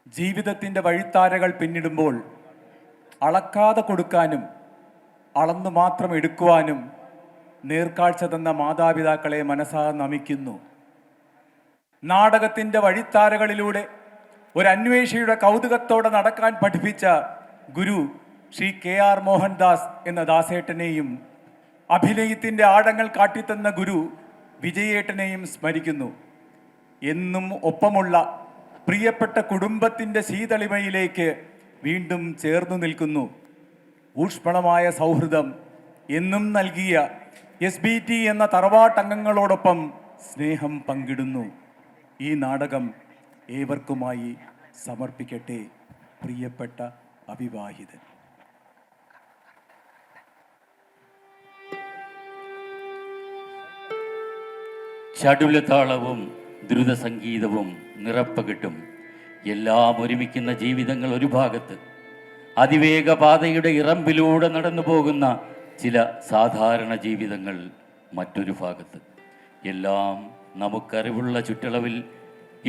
ജീവിതത്തിൻ്റെ വഴിത്താരകൾ പിന്നിടുമ്പോൾ അളക്കാതെ കൊടുക്കാനും അളന്നു മാത്രം എടുക്കുവാനും നേർക്കാഴ്ച തന്ന മാതാപിതാക്കളെ മനസ്സാ നമിക്കുന്നു. നാടകത്തിൻ്റെ വഴിത്താരകളിലൂടെ ഒരു അന്വേഷിയുടെ കൗതുകത്തോടെ നടക്കാൻ പഠിപ്പിച്ച ഗുരു ശ്രീ KR മോഹൻദാസ് എന്ന ദാസേട്ടനെയും അഭിനയത്തിൻ്റെ ആഴങ്ങൾ കാട്ടിത്തന്ന ഗുരു വിജയേട്ടനെയും സ്മരിക്കുന്നു. എന്നും ഒപ്പമുള്ള പ്രിയപ്പെട്ട കുടുംബത്തിൻ്റെ ശീതളിമയിലേക്ക് വീണ്ടും ചേർന്നു നിൽക്കുന്നു. ഊഷ്മളമായ സൗഹൃദം എന്നും നൽകിയ SBT എന്ന തറവാട്ടംഗങ്ങളോടൊപ്പം സ്നേഹം പങ്കിടുന്നു. ഈ നാടകം ഏവർക്കുമായി സമർപ്പിക്കട്ടെ. പ്രിയപ്പെട്ട അവിവാഹിതൻ. ചടുലതാളവും ദ്രുതസംഗീതവും നിറപ്പകിട്ടും എല്ലാം ഒരുമിക്കുന്ന ജീവിതങ്ങൾ ഒരു ഭാഗത്ത്, അതിവേഗ പാതയുടെ ഇറമ്പിലൂടെ നടന്നു പോകുന്ന ചില സാധാരണ ജീവിതങ്ങൾ മറ്റൊരു ഭാഗത്ത്. എല്ലാം നമുക്കറിവുള്ള ചുറ്റളവിൽ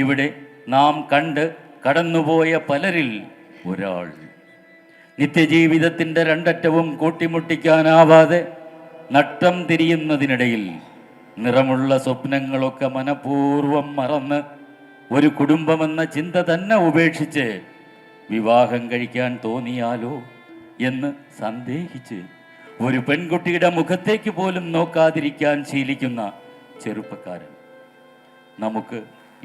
ഇവിടെ നാം കണ്ട് കടന്നുപോയ പലരിൽ ഒരാൾ. നിത്യജീവിതത്തിൻ്റെ രണ്ടറ്റവും കൂട്ടിമുട്ടിക്കാനാവാതെ നട്ടം തിരിയുന്നതിനിടയിൽ നിറമുള്ള സ്വപ്നങ്ങളൊക്കെ മനഃപൂർവ്വം മറന്ന് ഒരു കുടുംബമെന്ന ചിന്ത തന്നെ ഉപേക്ഷിച്ച് വിവാഹം കഴിക്കാൻ തോന്നിയാലോ എന്ന് സന്ദേഹിച്ച് ഒരു പെൺകുട്ടിയുടെ മുഖത്തേക്ക് പോലും നോക്കാതിരിക്കാൻ ശീലിക്കുന്ന ചെറുപ്പക്കാരൻ. നമുക്ക്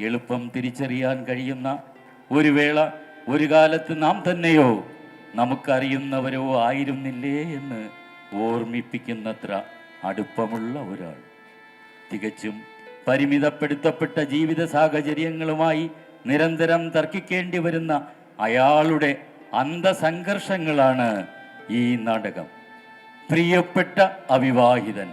എളുപ്പം തിരിച്ചറിയാൻ കഴിയുന്ന ഒരു വേള ഒരു കാലത്ത് നാം തന്നെയോ നമുക്കറിയുന്നവരോ ആയിരുന്നില്ലേ എന്ന് ഓർമ്മിപ്പിക്കുന്നത്ര അടുപ്പമുള്ള ഒരാൾ. തികച്ചും പരിമിതപ്പെടുത്തപ്പെട്ട ജീവിത സാഹചര്യങ്ങളുമായി നിരന്തരം തർക്കിക്കേണ്ടി വരുന്ന അയാളുടെ അന്തസംഘർഷങ്ങളാണ് ഈ നാടകം. പ്രിയപ്പെട്ട അവിവാഹിതൻ.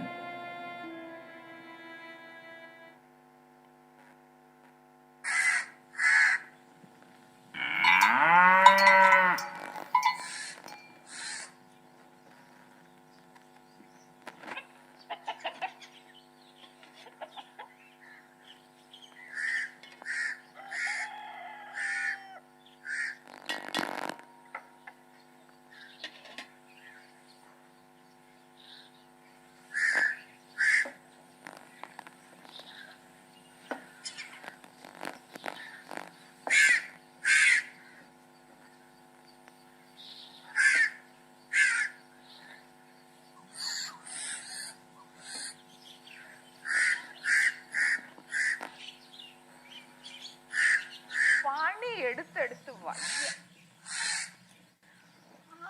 എടുത്തെടുത്ത് വയ്യ.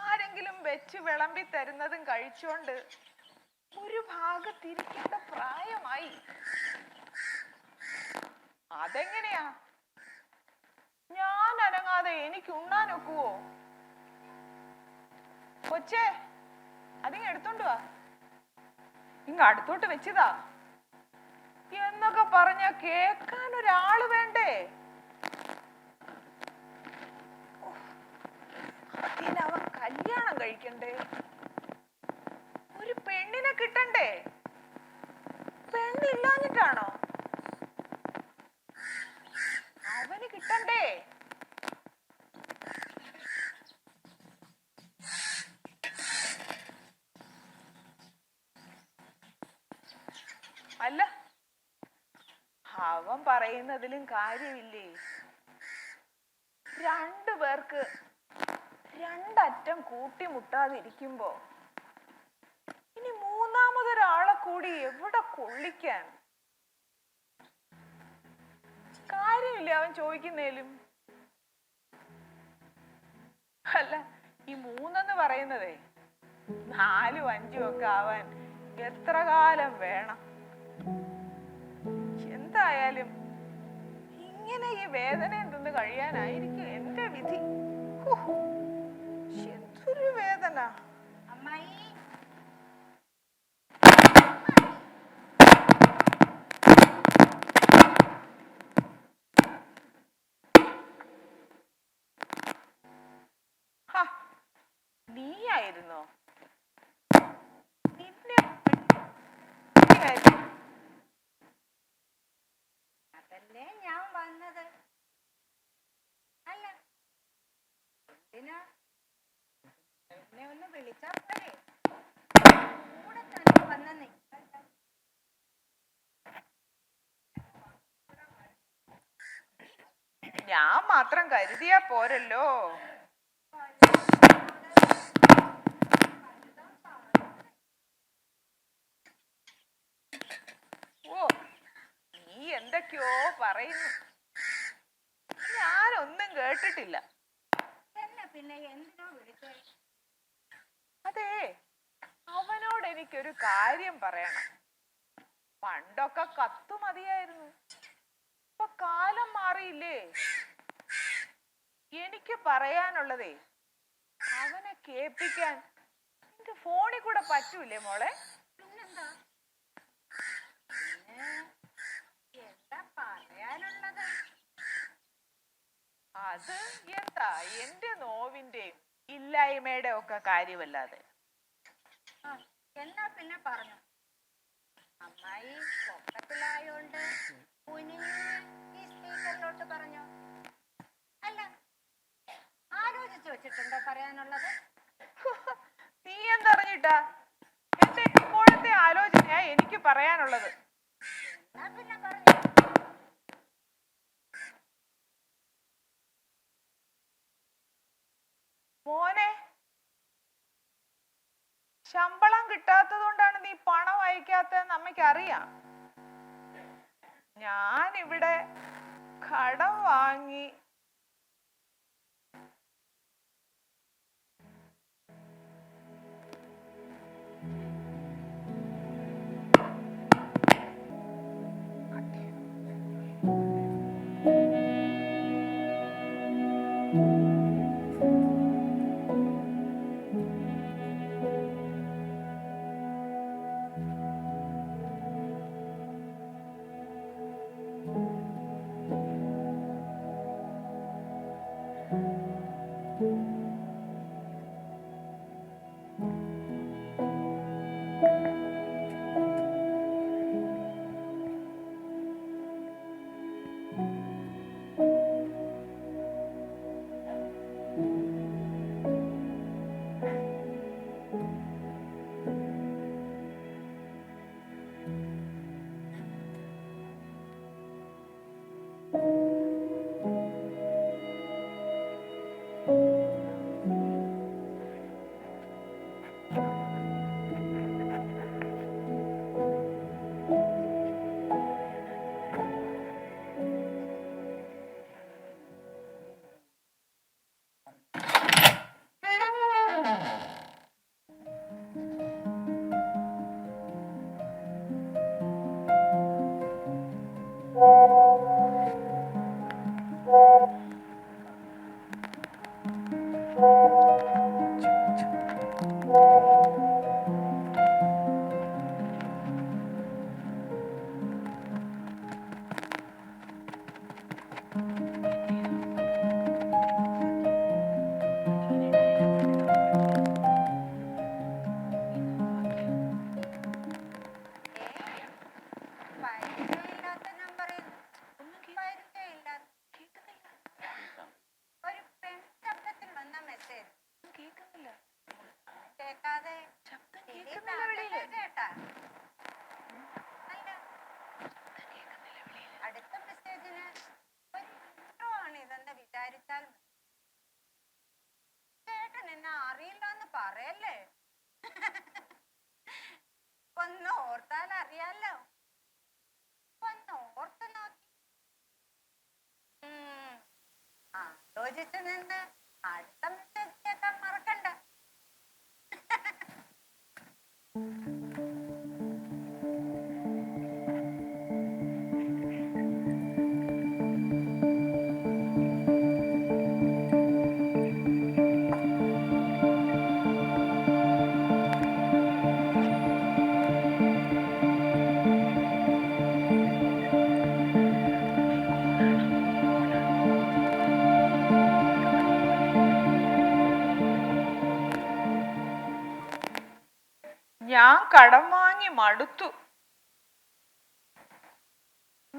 ആരെങ്കിലും വെച്ച് വിളമ്പി തരുന്നതും കഴിച്ചോണ്ട് ഒരു ഭാഗത്തിരിക്കേണ്ട പ്രായമായി. അതെങ്ങനെയാ? ഞാൻ അനങ്ങാതെ എനിക്ക് ഉണ്ണാനൊക്കുവോ? കൊച്ചേ, അതിങ്ങ എടുത്തോണ്ട് വാ. ഇങ്ങ അടുത്തോട്ട് വെച്ചതാ എന്നൊക്കെ പറഞ്ഞ കേക്കാൻ ഒരാള് വേണ്ടേ? അവൻ കല്യാണം കഴിക്കണ്ടേ? ഒരു പെണ്ണിനെ കിട്ടണ്ടേ? പെണ്ണില്ലാഞ്ഞിട്ടാണോ? അവന് കിട്ടണ്ടേ? അല്ല, അവൻ പറയുന്നതിലും കാര്യമില്ലേ? രണ്ടു പേർക്ക് രണ്ടറ്റം കൂട്ടിമുട്ടാതിരിക്കുമ്പോ ഇനി മൂന്നാമതൊരാളെ കൂടി എവിടെ കൊള്ളിക്കാൻ? കാര്യമില്ല അവൻ ചോദിക്കുന്നേലും. അല്ല, ഈ മൂന്നെന്ന് പറയുന്നതേ 4ഉം 5ഉം ഒക്കെ ആവാൻ എത്ര കാലം വേണം? എന്തായാലും ഇങ്ങനെ ഈ വേദന എന്തെന്ന് കഴിയാനായിരിക്കും എന്റെ വിധി. എന്തൊരു വേദന! അമ്മായി, നീയായിരുന്നോ? നിന്നെ അതല്ലേ ഞാൻ വന്നത്. അല്ല, എന്തിനാ എന്നെ ഒന്ന് വിളിച്ചാ പോരെ? കൂടെ തന്നെ വന്ന് നിൽക്കണ്ട. ഞാൻ മാത്രം കരുതിയാ പോരല്ലോ. ഓ, നീ എന്തൊക്കെയോ പറയുന്നു, ഞാനൊന്നും കേട്ടിട്ടില്ല. എന്നെ പിന്നെ എന്തിനാ വിളിച്ചേ? അതെ, അവനോട് എനിക്കൊരു കാര്യം പറയണം. പണ്ടൊക്കെ കത്തു മതിയായിരുന്നു, ഇപ്പൊ കാലം മാറിയില്ലേ. എനിക്ക് പറയാനുള്ളതേ അവനെ കേൾപ്പിക്കാൻ നിന്റെ ഫോണിൽ കൂടെ പറ്റൂലേ മോളെ? പിന്നെന്താ? പിന്നെ എന്താ പറയാനുള്ളത്? അത് എന്താ എന്റെ നോവിന്റെയും ഇല്ലായ്മയുടെ ഒക്കെ കാര്യമല്ലാതെ. ആ, എന്നാ പിന്നെ പറഞ്ഞു. അമ്മായി പൊക്കത്തിലായോണ്ട് കുനിഞ്ഞ് ഈ സ്പീക്കറിലോട്ട് പറഞ്ഞോ? അല്ല, ആലോചിച്ചു വെച്ചിട്ടുണ്ടോ പറയാനുള്ളത്? നീ എന്തറിഞ്ഞിട്ടാ? എന്റെ ഇപ്പോഴത്തെ ആലോചനയാ എനിക്ക് പറയാനുള്ളത്. എന്നാ പിന്നെ പറഞ്ഞു. മോനെ, ശമ്പളം കിട്ടാത്തത് കൊണ്ടാണ് നീ പണം അയക്കാത്തതെന്ന് അമ്മയ്ക്ക് അറിയാം. ഞാനിവിടെ കടം വാങ്ങി പരിചയമില്ലാത്ത നമ്പറിൽ പരിചയമില്ലാത്ത ഒരു പെൺ ശബ്ദത്തിൽ വന്ന മെസ്സേജ് കേൾക്കാതെ കേട്ടാ? അല്ല, അടുത്ത മെസ്സേജിന് ഒരു intro ആണ് ഇതെന്ന് വിചാരിച്ചാൽ ചേട്ടൻ എന്നെ അറിയില്ലെന്ന് പറയല്ലേ. ഒന്ന് ഓർത്താൽ അറിയാലോ. ഒന്ന് ഓർത്ത് നോക്കി. ആലോചിച്ച് നിന്ന് അടുത്ത മെസ്സേജ് കേൾക്കാൻ മറക്കണ്ട. ഞാൻ കടം വാങ്ങി മടുത്തു.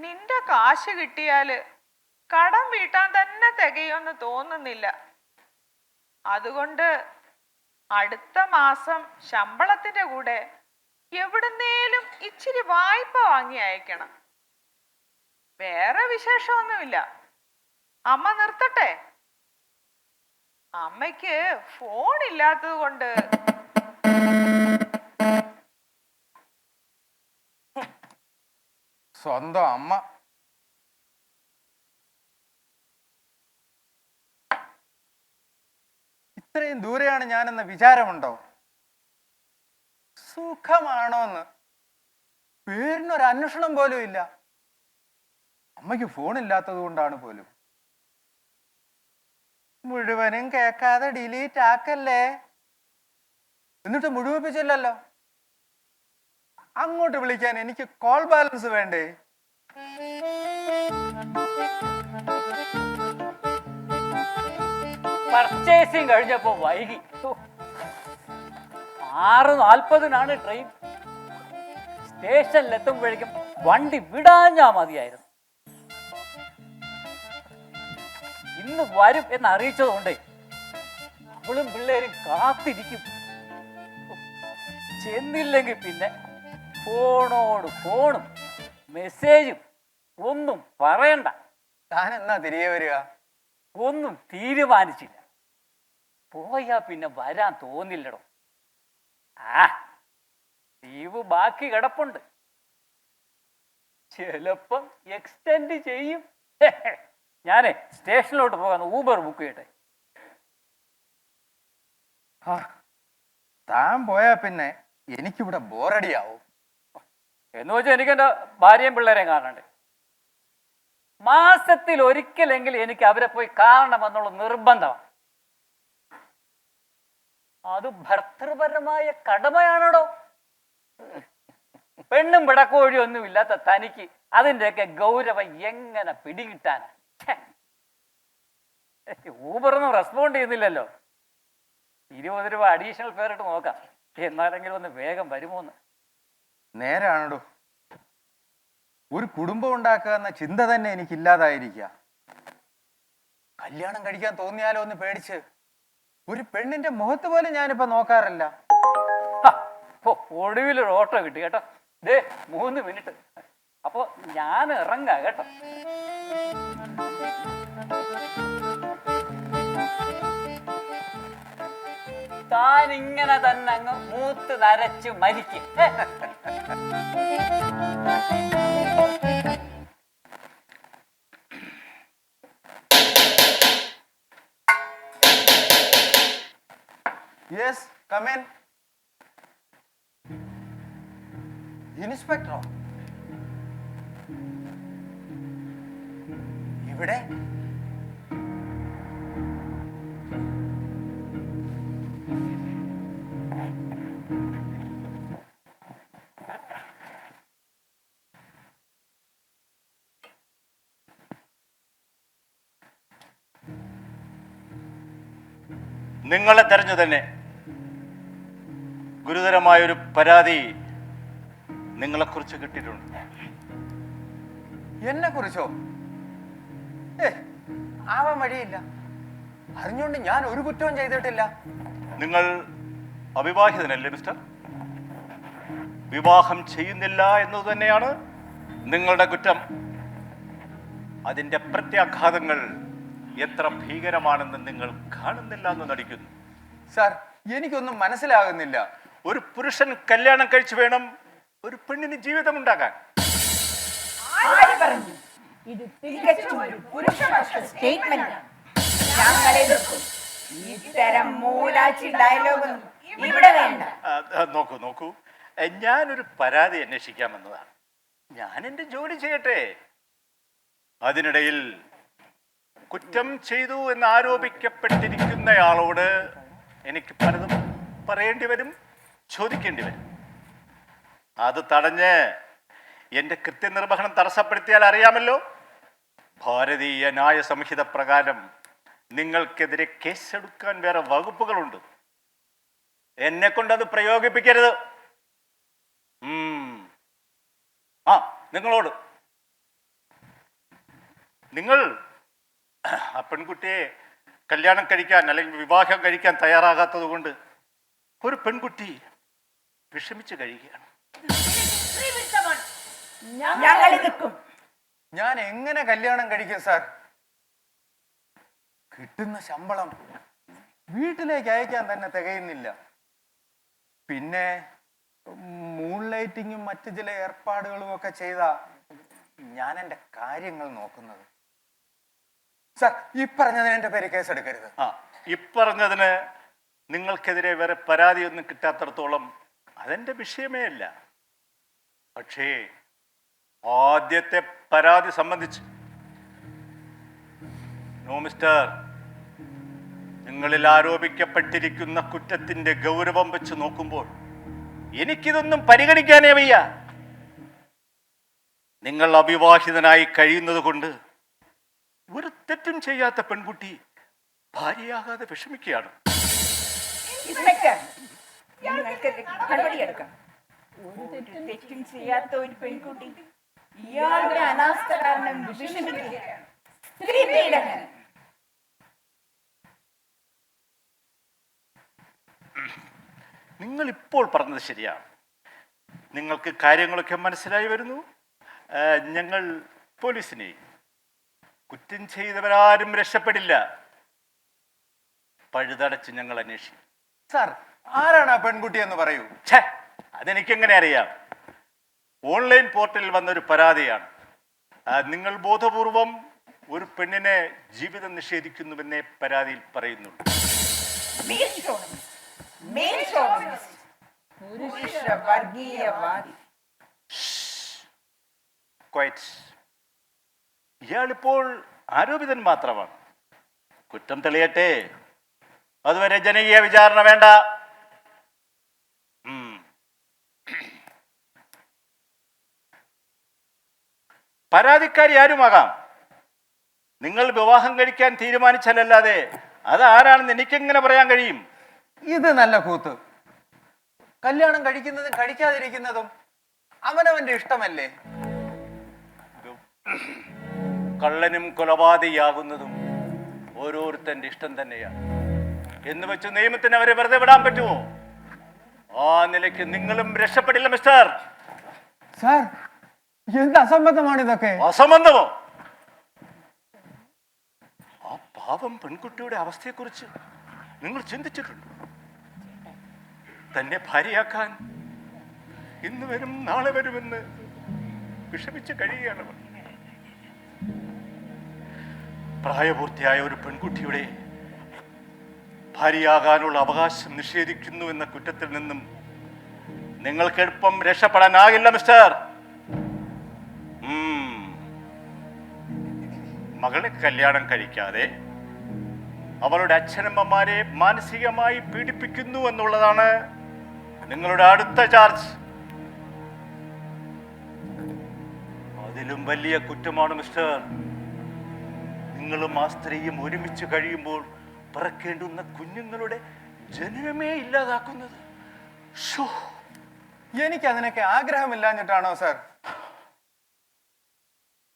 നിന്റെ കാശ് കിട്ടിയാല് കടം വീട്ടാൻ തന്നെ തികയൊന്ന് തോന്നുന്നില്ല. അതുകൊണ്ട് അടുത്ത മാസം ശമ്പളത്തിന്റെ കൂടെ എവിടുന്നേലും ഇച്ചിരി വായ്പ വാങ്ങി അയക്കണം. വേറെ വിശേഷമൊന്നുമില്ല. അമ്മ നിർത്തട്ടെ. അമ്മയ്ക്ക് ഫോൺ ഇല്ലാത്തത് കൊണ്ട് സ്വന്തം അമ്മ. ഇത്രയും ദൂരെയാണ് ഞാനെന്ന വിചാരമുണ്ടോ? സുഖമാണോന്ന് പേരിനൊരു അന്വേഷണം പോലും ഇല്ല. അമ്മയ്ക്ക് ഫോണില്ലാത്തത് കൊണ്ടാണ് പോലും. മുഴുവനും കേൾക്കാതെ ഡിലീറ്റ് ആക്കല്ലേ. എന്നിട്ട് മുഴുവിപ്പിച്ചില്ലല്ലോ. അങ്ങോട്ട് വിളിക്കാൻ എനിക്ക് കോൾ ബാലൻസ് വേണ്ടേ? പർച്ചേസിങ് കഴിഞ്ഞപ്പോ വൈകി. 6:40 ട്രെയിൻ. സ്റ്റേഷനിലെത്തുമ്പോഴേക്കും വണ്ടി വിടാഞ്ഞാ മതിയായിരുന്നു. ഇന്ന് വരും എന്ന് അറിയിച്ചതുകൊണ്ട് അവളും പിള്ളേരും കാത്തിരിക്കും. ചെന്നില്ലെങ്കിൽ പിന്നെ ഫോണോട് ഫോണും മെസ്സേജും ഒന്നും പറയണ്ട. താൻ എന്നാ തിരികെ വരിക? ഒന്നും തീരുമാനിച്ചില്ല. പോയാ പിന്നെ വരാൻ തോന്നില്ലടോ. ആ ലീവ് ബാക്കി കിടപ്പുണ്ട്. ചിലപ്പം എക്സ്റ്റെൻഡ് ചെയ്യും. ഞാനേ സ്റ്റേഷനിലോട്ട് പോകാൻ ഊബർ ബുക്ക് ചെയ്യട്ടെ. താൻ പോയാ പിന്നെ എനിക്കിവിടെ ബോറടിയാവും. എന്ന് വെച്ചാൽ എനിക്ക് എൻ്റെ ഭാര്യയും പിള്ളേരെയും കാണണ്ടേ. മാസത്തിൽ ഒരിക്കലെങ്കിലും എനിക്ക് അവരെ പോയി കാണണമെന്നുള്ള നിർബന്ധമാണ്. അത് ഭർത്തൃപരമായ കടമയാണോ? പെണ്ണും പിടക്കോഴിയും ഒന്നും ഇല്ലാത്ത തനിക്ക് അതിൻ്റെയൊക്കെ ഗൗരവം എങ്ങനെ പിടികിട്ടാനാ? ഊബറൊന്നും റെസ്പോണ്ട് ചെയ്യുന്നില്ലല്ലോ. 20 രൂപ അഡീഷണൽ ഫെയറിട്ട് നോക്കാം, എന്നാലെങ്കിലും ഒന്ന് വേഗം വരുമോന്ന്. നേരാണോ? ഒരു കുടുംബം ഉണ്ടാക്കുക എന്ന ചിന്ത തന്നെ എനിക്കില്ലാതായിരിക്കുക. കല്യാണം കഴിക്കാൻ തോന്നിയാലോ എന്ന് പേടിച്ച് ഒരു പെണ്ണിന്റെ മുഖത്ത് പോലും ഞാനിപ്പോ നോക്കാറില്ല. ഒടുവിലൊരു ഓട്ടോ കിട്ടി കേട്ടോ. ദേ 3 മിനിറ്റ്. അപ്പോ ഞാൻ ഇറങ്ങാ കേട്ടോ. താൻ ഇങ്ങനെ തന്നെ അങ്ങ് മൂത്ത് നരച്ച് മരിക്കും. Yes, come in. ഇൻസ്പെക്ടറോ ഇവിടെ? നിങ്ങളെ തെരഞ്ഞു തന്നെ ഗുരുതരമായൊരു പരാതി നിങ്ങളെക്കുറിച്ച് കിട്ടിയിട്ടുണ്ട്. എന്നെ കുറിച്ചോ? ആവാൻ വഴിയില്ല. അറിഞ്ഞുകൊണ്ട് ഞാൻ ഒരു കുറ്റവും ചെയ്തിട്ടില്ല. നിങ്ങൾ അവിവാഹിതനല്ലേ മിസ്റ്റർ? വിവാഹം ചെയ്യുന്നില്ല എന്നത് തന്നെയാണ് നിങ്ങളുടെ കുറ്റം. അതിൻ്റെ പ്രത്യാഘാതങ്ങൾ എത്ര ഭീകരമാണെന്ന് നിങ്ങൾ കാണുന്നില്ല എന്ന് നടിക്കുന്നു. സാർ, എനിക്കൊന്നും മനസ്സിലാകുന്നില്ല. ഒരു പുരുഷൻ കല്യാണം കഴിച്ചു വേണം ഒരു പെണ്ണിന് ജീവിതമുണ്ടാകാൻ. ഇത് തികച്ചും ഒരു പുരുഷപക്ഷ സ്റ്റേറ്റ്മെന്റ്. ഞങ്ങൾ എതിർക്കും. ഇത്തരം മൂലാച്ചി ഡയലോഗൊന്നും ഇവിടെ വേണ്ട. നോക്കൂ, ഞാനൊരു പരാതി അന്വേഷിക്കാമെന്നതാണ്. ഞാൻ എൻ്റെ ജോലി ചെയ്യട്ടെ. അതിനിടയിൽ കുറ്റം ചെയ്തു എന്ന് ആരോപിക്കപ്പെട്ടിരിക്കുന്നയാളോട് എനിക്ക് പലതും പറയേണ്ടി വരും, ചോദിക്കേണ്ടി വരും. അത് തടഞ്ഞ് എൻ്റെ കൃത്യനിർവഹണം തടസ്സപ്പെടുത്തിയാൽ അറിയാമല്ലോ, ഭാരതീയ ന്യായ സംഹിത പ്രകാരം നിങ്ങൾക്കെതിരെ കേസെടുക്കാൻ വേറെ വകുപ്പുകളുണ്ട്. എന്നെ കൊണ്ടത് പ്രയോഗിപ്പിക്കരുത്. നിങ്ങളോട് നിങ്ങൾ ആ പെൺകുട്ടിയെ കല്യാണം കഴിക്കാൻ അല്ലെങ്കിൽ വിവാഹം കഴിക്കാൻ തയ്യാറാകാത്തത് കൊണ്ട് ഒരു പെൺകുട്ടി വിഷമിച്ച് കഴിയുകയാണ്. ഞങ്ങൾ നിൽക്കും. ഞാൻ എങ്ങനെ കല്യാണം കഴിക്കും സാർ? കിട്ടുന്ന ശമ്പളം വീട്ടിലേക്ക് അയക്കാൻ തന്നെ തികയുന്നില്ല. പിന്നെ മൂൺ ലൈറ്റിങ്ങും മറ്റു ചില ഏർപ്പാടുകളും ഒക്കെ ചെയ്താ ഞാൻ എൻ്റെ കാര്യങ്ങൾ നോക്കുന്നത്. സാർ, ഈ പറഞ്ഞതിന് എൻ്റെ പേര് കേസെടുക്കരുത്. ഇപ്പറഞ്ഞതിന് നിങ്ങൾക്കെതിരെ വേറെ പരാതിയൊന്നും കിട്ടാത്തടത്തോളം അതെന്റെ വിഷയമേ അല്ല. പക്ഷേ ആദ്യത്തെ പരാതി സംബന്ധിച്ച് നോ മിസ്റ്റർ, നിങ്ങളിൽ ആരോപിക്കപ്പെട്ടിരിക്കുന്ന കുറ്റത്തിന്റെ ഗൗരവം വെച്ച് നോക്കുമ്പോൾ എനിക്കിതൊന്നും പരിഗണിക്കാനേ വയ്യ. നിങ്ങൾ അവിവാഹിതനായി കഴിയുന്നത് കൊണ്ട് ഒരു തെറ്റും ചെയ്യാത്ത പെൺകുട്ടി ഭാര്യയാകാതെ വിഷമിക്കുകയാണ്. ഒരു തെറ്റും ചെയ്യാത്ത ഒരു പെൺകുട്ടി ഇയാളുടെ അനാസ്ഥ കാരണം വിഷമിക്കുകയാണ്. നിങ്ങൾ ഇപ്പോൾ പറഞ്ഞത് ശരിയാണ്. നിങ്ങൾക്ക് കാര്യങ്ങളൊക്കെ മനസ്സിലായി വരുന്നു. ഞങ്ങൾ പോലീസിനെ കുറ്റം ചെയ്തവരാരും രക്ഷപ്പെടില്ല. പഴുതടച്ച് ഞങ്ങൾ അന്വേഷിക്കും. സാർ, ആരാണ് ആ പെൺകുട്ടി എന്ന് പറയൂ. ഛേ, അതെനിക്കെങ്ങനെ അറിയാം? ഓൺലൈൻ പോർട്ടലിൽ വന്നൊരു പരാതിയാണ്. നിങ്ങൾ ബോധപൂർവം ഒരു പെണ്ണിനെ ജീവിതം നിഷേധിക്കുന്നുവെന്നേ പരാതിയിൽ പറയുന്നുള്ളൂ. ഇയാളിപ്പോൾ ആരോപിതൻ മാത്രമാണ്. കുറ്റം തെളിയട്ടെ, അതുവരെ ജനകീയ വിചാരണ വേണ്ട. പരാതിക്കാരി ആരുമാകാം. നിങ്ങൾ വിവാഹം കഴിക്കാൻ തീരുമാനിച്ചാലല്ലാതെ അത് ആരാണെന്ന് എനിക്കെങ്ങനെ പറയാൻ കഴിയും? ഇത് നല്ല കൂത്ത്. കല്യാണം കഴിക്കുന്നതും കഴിക്കാതിരിക്കുന്നതും അവനവന്റെ ഇഷ്ടമല്ലേ? കള്ളനും കൊലപാതകയാകുന്നതും ഓരോരുത്തന്റെ ഇഷ്ടം തന്നെയാണ് എന്ന് വെച്ച് നിയമത്തിന് അവരെ വെറുതെ വിടാൻ പറ്റുമോ? ആ നിലയ്ക്ക് നിങ്ങളും രക്ഷപ്പെടില്ല മിസ്റ്റർ. സാർ, എന്ത് അസംബന്ധമാണ് ഇതൊക്കെ? അസംബന്ധമോ? ആ പാവം പെൺകുട്ടിയുടെ അവസ്ഥയെക്കുറിച്ച് നിങ്ങൾ ചിന്തിച്ചിട്ടുണ്ട്? തന്നെ ഭാര്യയാക്കാൻ ഇന്ന് വരും നാളെ വരുമെന്ന് വിഷമിച്ച് കഴിയുകയാണ്. പ്രായപൂർത്തിയായ ഒരു പെൺകുട്ടിയുടെ ഭാര്യയാകാനുള്ള അവകാശം നിഷേധിക്കുന്നു എന്ന കുറ്റത്തിൽ നിന്നും നിങ്ങൾക്ക് എളുപ്പം രക്ഷപ്പെടാനാകില്ല മിസ്റ്റർ. മകളെ കല്യാണം കഴിക്കാതെ അവളുടെ അച്ഛനമ്മമാരെ മാനസികമായി പീഡിപ്പിക്കുന്നു എന്നുള്ളതാണ് നിങ്ങളുടെ അടുത്ത ചാർജ്. അതിലും വലിയ കുറ്റമാണ് മിസ്റ്റർ, നിങ്ങളും ആ സ്ത്രീയും ഒരുമിച്ച് കഴിയുമ്പോൾ പിറക്കേണ്ടുന്ന കുഞ്ഞുങ്ങളുടെ ജനനമേ ഇല്ലാതാക്കുന്നത്. എനിക്ക് അതിനൊക്കെ ആഗ്രഹമില്ലാഞ്ഞിട്ടാണോ സാർ?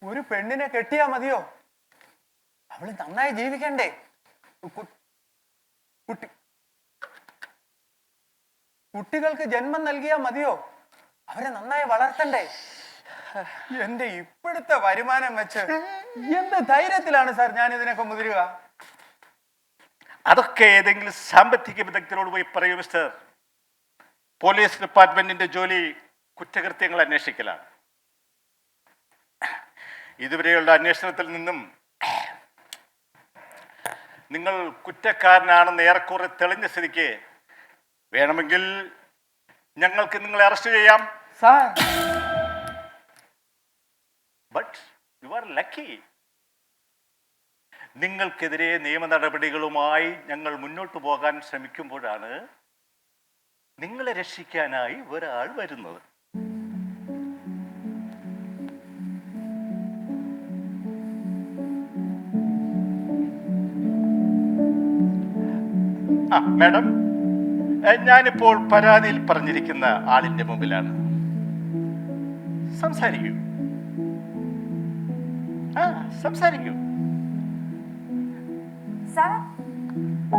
ഒരു പെണ്ണിനെ കെട്ടിയാ മതിയോ? അവള് നന്നായി ജീവിക്കണ്ടേ? കുട്ടികൾക്ക് ജന്മം നൽകിയാ മതിയോ? അവരെ നന്നായി വളർത്തണ്ടേ? എന്റെ ഇപ്പോഴത്തെ വരുമാനം വെച്ച് എന്ത് ധൈര്യത്തിലാണ് സാർ ഞാൻ ഇതിനൊക്കെ മുതിരുക? അതൊക്കെ ഏതെങ്കിലും സാമ്പത്തിക വിദഗ്ധരോട് പോയി പറയൂ മിസ്റ്റർ. പോലീസ് ഡിപ്പാർട്ട്മെന്റിന്റെ ജോലി കുറ്റകൃത്യങ്ങൾ അന്വേഷിക്കലാണ്. ഇതുവരെയുള്ള അന്വേഷണത്തിൽ നിന്നും നിങ്ങൾ കുറ്റക്കാരനാണെന്ന് ഏറെക്കുറെ തെളിഞ്ഞ സ്ഥിതിക്ക് വേണമെങ്കിൽ ഞങ്ങൾക്ക് നിങ്ങളെ അറസ്റ്റ് ചെയ്യാം. Sir, but you are lucky. നിങ്ങൾക്കെതിരെ നിയമ നടപടികളുമായി ഞങ്ങൾ മുന്നോട്ട് പോകാൻ ശ്രമിക്കുമ്പോഴാണ് നിങ്ങളെ രക്ഷിക്കാനായി ഒരാൾ വരുന്നത്. മാഡം, ഞാനിപ്പോൾ പരാതിയിൽ പറഞ്ഞിരിക്കുന്ന ആളിന്റെ മുമ്പിലാണ്. സംസാരിക്കൂ. സംസാരിക്കൂ. സാർ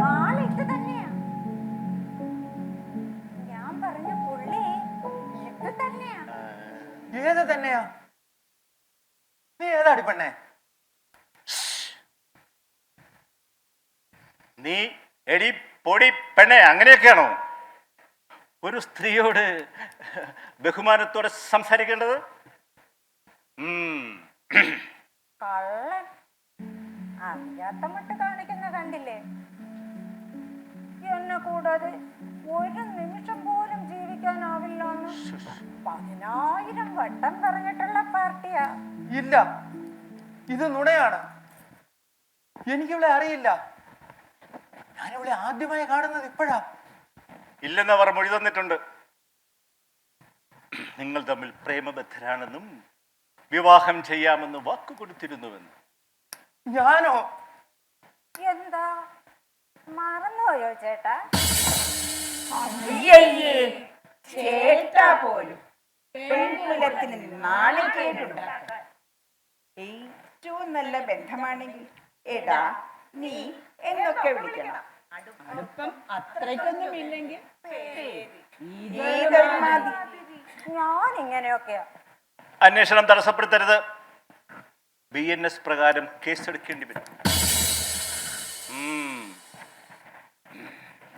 ആളിത് തന്നെയാ. ഞാൻ പറഞ്ഞ പുള്ളി ഇത് തന്നെയാ. ഏത് തന്നെയാ? നീ ഏതാടി പെണ്ണേ? നീ എടി പൊടി പെണ്ണെ അങ്ങനെയൊക്കെയാണോ ഒരു സ്ത്രീയോട് ബഹുമാനത്തോടെ സംസാരിക്കേണ്ടത്? കള്ളൻ അറിയാത്ത മട്ട് കാണിക്കുന്ന കണ്ടില്ലേ? എന്നെ കൂടാതെ ഒരു നിമിഷം പോലും ജീവിക്കാനാവില്ല എന്ന് 10,000 വട്ടം പറഞ്ഞിട്ടുള്ള പാർട്ടിയാ. ഇല്ല, ഇത് നുണയാണ്. എനിക്കിവളെ അറിയില്ല. ഞാനിവളെ ആദ്യമായി കാണുന്നത് ഇപ്പോഴാ. ഇല്ലെന്നവർ മൊഴി തന്നിട്ടുണ്ട്. നിങ്ങൾ തമ്മിൽ പ്രേമബദ്ധരാണെന്നും വിവാഹം ചെയ്യാമെന്ന് വാക്കു കൊടുത്തിരുന്നുവെന്ന്. ഞാനോ? എന്താ മറന്നുപോയോ ചേട്ടാ? അയ്യയ്യേ, ചേട്ടാ പോലും പെൺകുലത്തിന് നാളികേടുണ്ടാക്കാൻ ഏറ്റവും നല്ല ബന്ധമാണെങ്കിൽ എടാ നീ എന്നൊക്കെ വിളിക്കണം. അടുപ്പം അത്രയ്ക്കൊന്നും ഇല്ലെങ്കിൽ ഞാൻ ഇങ്ങനെയൊക്കെയാ. അന്വേഷണം തടസ്സപ്പെടുത്തരുത്. BNS പ്രകാരം കേസെടുക്കേണ്ടി വരും.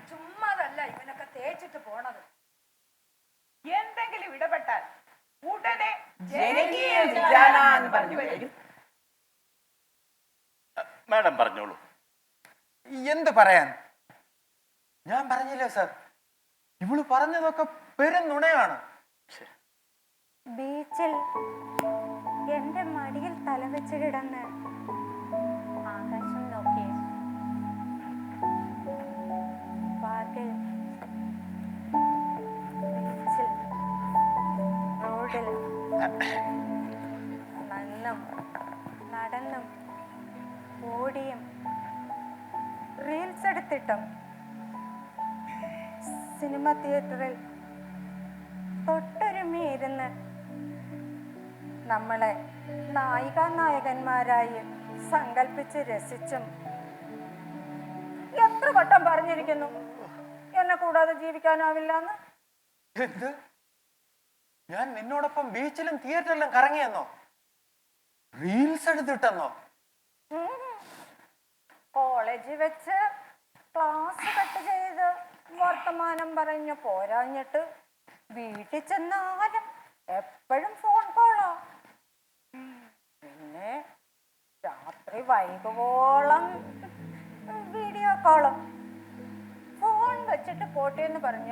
ചുമ്മാതല്ല ഇവനൊക്കെ തേച്ചിട്ട് പോണത്. എന്തെങ്കിലും ഇടപെട്ടാൽ ഉടനെ ജനകീയ വിചാരണ എന്ന് പറഞ്ഞു വരും. മാഡം പറഞ്ഞോളൂ. എന്ത് പറയാൻ? ഞാൻ പറഞ്ഞില്ലേ സർ, ഇവള് പറഞ്ഞതൊക്കെ പെരും നുണയാണ്. ബീച്ചിൽ എന്റെ മടിയിൽ തലവെച്ച് കിടന്ന് ആകാശം നോക്കി, പാർക്കിൽ, ബീച്ചിൽ, റോഡിൽ നന്നും നടന്നും ഓടിയും റീൽസ് എടുത്തിട്ടും സിനിമ തിയേറ്ററിൽ തൊട്ടൊരുമയിരുന്ന് നമ്മളെ നായികാനായകന്മാരായി സങ്കല്പിച്ച് രസിച്ചും എത്ര വട്ടം പറഞ്ഞിരിക്കുന്നു എന്നെ കൂടാതെ ജീവിക്കാനാവില്ലെന്ന്. എന്ത്? ഞാൻ നിന്നോടൊപ്പം ബീച്ചിലും തിയേറ്ററിലും കറങ്ങിയെന്നോ? റീൽസ് എടുത്തിട്ടെന്നോ? കോളേജിൽ വെച്ച് ക്ലാസ് കട്ട് ചെയ്ത് വർത്തമാനം പറഞ്ഞു പോരാഞ്ഞിട്ട് വീട്ടിൽ ചെന്നാലും എപ്പോഴും ഫോൺ കോളാ. പിന്നെ രാത്രി വൈകുവോളം വീഡിയോ കോളും. ഫോൺ വെച്ചിട്ട് പോട്ടെന്ന് പറഞ്ഞ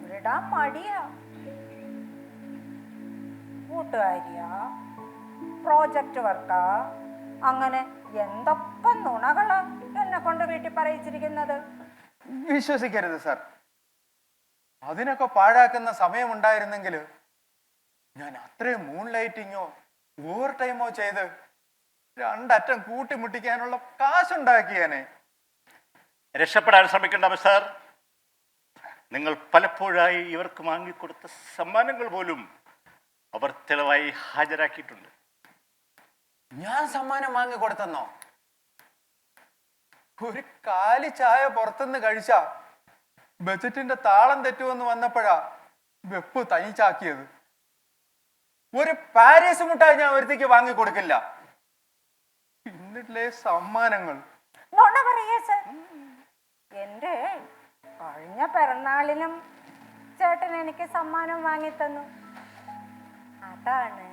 വിടാൻ മടിയാ. കൂട്ടുകാരിയാ, പ്രോജക്റ്റ് വർക്കാ, അങ്ങനെ എന്തൊക്കെ നുണകളാ എന്നെ കൊണ്ട് വീട്ടിൽ പറയിച്ചിരിക്കുന്നത്. വിശ്വസിക്കരുത് സർ. അതിനൊക്കെ പാഴാക്കുന്ന സമയമുണ്ടായിരുന്നെങ്കിൽ ഞാൻ അത്രയും മൂൺ ലൈറ്റിങ്ങോ ഓവർ ടൈമോ ചെയ്ത് രണ്ടറ്റം കൂട്ടിമുട്ടിക്കാനുള്ള കാശുണ്ടാക്കിയേനെ. രക്ഷപ്പെടാൻ ശ്രമിക്കേണ്ട മിസ്റ്റർ. നിങ്ങൾ പലപ്പോഴായി ഇവർക്ക് വാങ്ങിക്കൊടുത്ത സമ്മാനങ്ങൾ പോലും അവർ തെളിവായി ഹാജരാക്കിയിട്ടുണ്ട്. ഞാൻ സമ്മാനം വാങ്ങിക്കൊടുത്തെന്നോ? ഒരു കാലി ചായ പുറത്തുനിന്ന് കഴിച്ച ബജറ്റിന്റെ താളം തെറ്റുമെന്ന് വന്നപ്പോഴാ വെപ്പ് തനിച്ചാക്കിയത്. ഒരു പാരീസ് മുട്ടായി ഞാൻ ഒരുത്തിക്ക് വാങ്ങിക്കൊടുക്കില്ല. എന്നിട്ടില്ലേ സമ്മാനങ്ങൾ. നുണ പറയേ സർ. എന്റെ കഴിഞ്ഞ പിറന്നാളിനും ചേട്ടൻ എനിക്ക് സമ്മാനം വാങ്ങിത്തന്നു. അതാണ്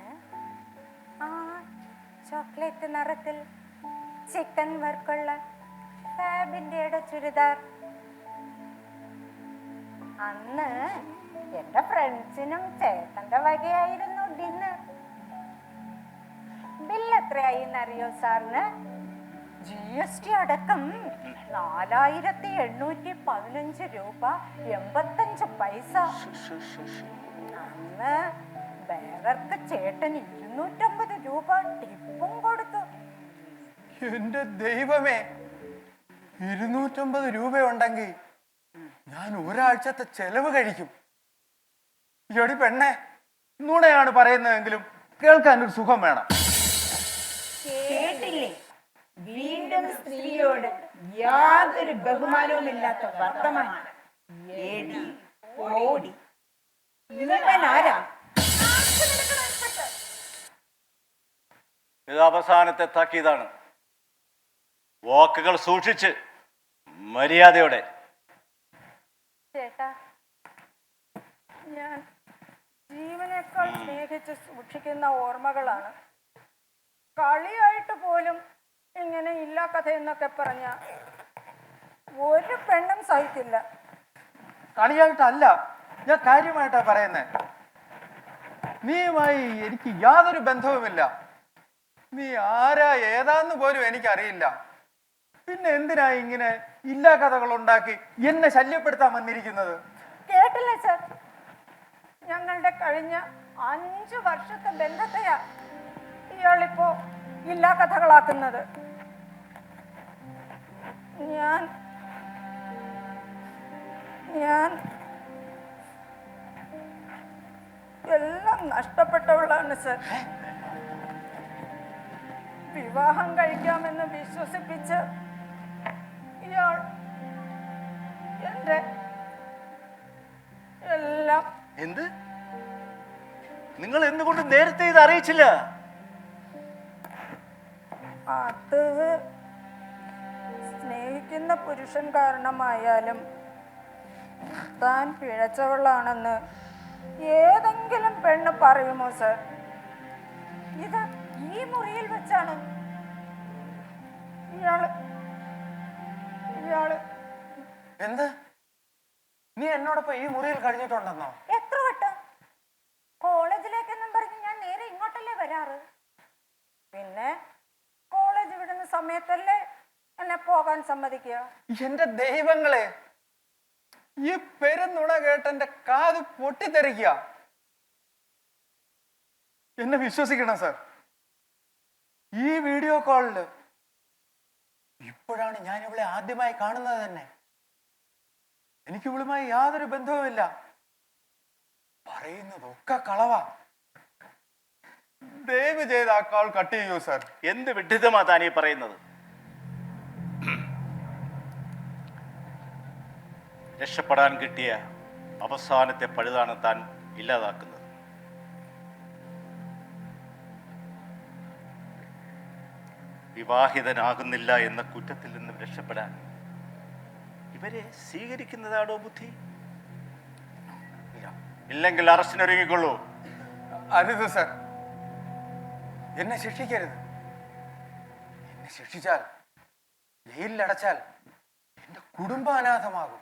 ആ ചോക്ലേറ്റ് നിറത്തിൽ ചിക്കൻ വർക്കുള്ള ഫാബിന്റെയുടെ ചുരിദാർ. അന്ന് എന്റെ ഫ്രണ്ട്സിനും ചേട്ടന്റെ വകയായിരുന്നു ഡിന്നർ. ബില്ല് എത്രയായി എന്നറിയോ സാറിന്? GST അടക്കം 4,815 രൂപ 85 പൈസ. അന്ന് വേറർക്ക് ചേട്ടൻ 250 രൂപ ടിപ്പും കൊടുത്തു. എന്റെ ദൈവമേ, 250 രൂപയുണ്ടെങ്കിൽ ഞാൻ ഒരാഴ്ചത്തെ ചെലവ് കഴിക്കും. എടി പെണ്ണെ, നുണയാണ് പറയുന്നതെങ്കിലും കേൾക്കാൻ ഒരു സുഖം വേണം. കേട്ടില്ലേ? വീണ്ടും സ്ത്രീയോട് യാതൊരു ബഹുമാനവുമില്ലാത്ത വർത്തമാനം. ഏടി ഓടി ഇവൻ ആരാ? ഇത് അവസാനത്തെ താക്കീതാണ്. വാക്കുകൾ സൂക്ഷിച്ച് മര്യാദയോടെ. ചേട്ടാ, ഞാൻ ജീവനേക്കാൾ സ്നേഹിച്ച് സൂക്ഷിക്കുന്ന ഓർമ്മകളാണ്. കളിയായിട്ട് പോലും ഇങ്ങനെ ഇല്ല കഥ എന്നൊക്കെ പറഞ്ഞ ഒരു പെണ്ണും സഹിക്കില്ല. കളിയായിട്ടല്ല, ഞാൻ കാര്യമായിട്ടാ പറയുന്നേ. നീയുമായി എനിക്ക് യാതൊരു ബന്ധവുമില്ല. നീ ആരാ ഏതാന്ന് പോലും എനിക്കറിയില്ല. പിന്നെ എന്തിനാ ഇങ്ങനെ ഇല്ലാ കഥകൾ ഉണ്ടാക്കി എന്നെ ശല്യപ്പെടുത്താൻ വന്നിരിക്കുന്നത്? കേട്ടില്ലേ സർ, ഞങ്ങളുടെ കഴിഞ്ഞ 5 വർഷത്തെ ബന്ധത്തെയാ ഇയാളിപ്പോ ഇല്ലാ കഥകളാക്കുന്നത്. ഞാൻ എല്ലാം നഷ്ടപ്പെട്ടവളാണ് സർ. വിവാഹം കഴിക്കാമെന്ന് വിശ്വസിപ്പിച്ച് ഇയാൾ എന്റെ എല്ലാം. എന്ത്? നിങ്ങൾ എന്തുകൊണ്ട് നേരത്തെ ഇത് അറിയിച്ചില്ല? അത് സ്നേഹിക്കുന്ന പുരുഷൻ കാരണമായാലും താൻ പിഴച്ചവളാണെന്ന് ഏതെങ്കിലും പെണ്ണ് പറയുമോ സർ? ഇത് ഈ മുറിയിൽ വെച്ചാണ് ഇയാള് എന്ത്? നീ എന്നോടൊപ്പം ഈ മുറിയിൽ കഴിഞ്ഞിട്ടുണ്ടെന്നോ? എത്ര വട്ടം? കോളേജിലേക്കെന്നും പറഞ്ഞ് ഞാൻ നേരെ ഇങ്ങോട്ടല്ലേ വരാറ്. പിന്നെ കോളേജ് വിടുന്ന സമയത്തല്ലേ എന്നെ പോകാൻ സമ്മതിക്കുക. എന്റെ ദൈവങ്ങളെ, ഈ പെരുന്നുണ കേട്ടെന്റെ കാത് പൊട്ടിത്തെറിക്കുക. എന്നെ വിശ്വസിക്കണം സർ. ഈ വീഡിയോ കോളില് ഇപ്പോഴാണ് ഞാൻ ഇവളെ ആദ്യമായി കാണുന്നത് തന്നെ. എനിക്ക് ഇവളുമായി യാതൊരു ബന്ധവുമില്ല. പറയുന്നതൊക്കെ കളവാ. ദയവ് ചെയ്ത് ആ കോൾ കട്ട് ചെയ്യൂ സർ. എന്ത് വിഡ്ഢിതമാ താനീ പറയുന്നത്? രക്ഷപ്പെടാൻ കിട്ടിയ അവസാനത്തെ പഴുതാണ് താൻ ഇല്ലാതാക്കുന്നത്. വിവാഹിതനാകുന്നില്ല എന്ന കുറ്റത്തിൽ നിന്നും രക്ഷപ്പെടാൻ ഇവരെ സ്വീകരിക്കുന്നതാണോ ബുദ്ധി? ഇല്ലെങ്കിൽ അറസ്റ്റിനൊരുങ്ങിക്കൊള്ളൂ. അരുത് സർ, എന്നെ ശിക്ഷിക്കരുത്. എന്നെ ശിക്ഷിച്ചാൽ, ജയിലിലടച്ചാൽ എന്റെ കുടുംബം അനാഥമാകും.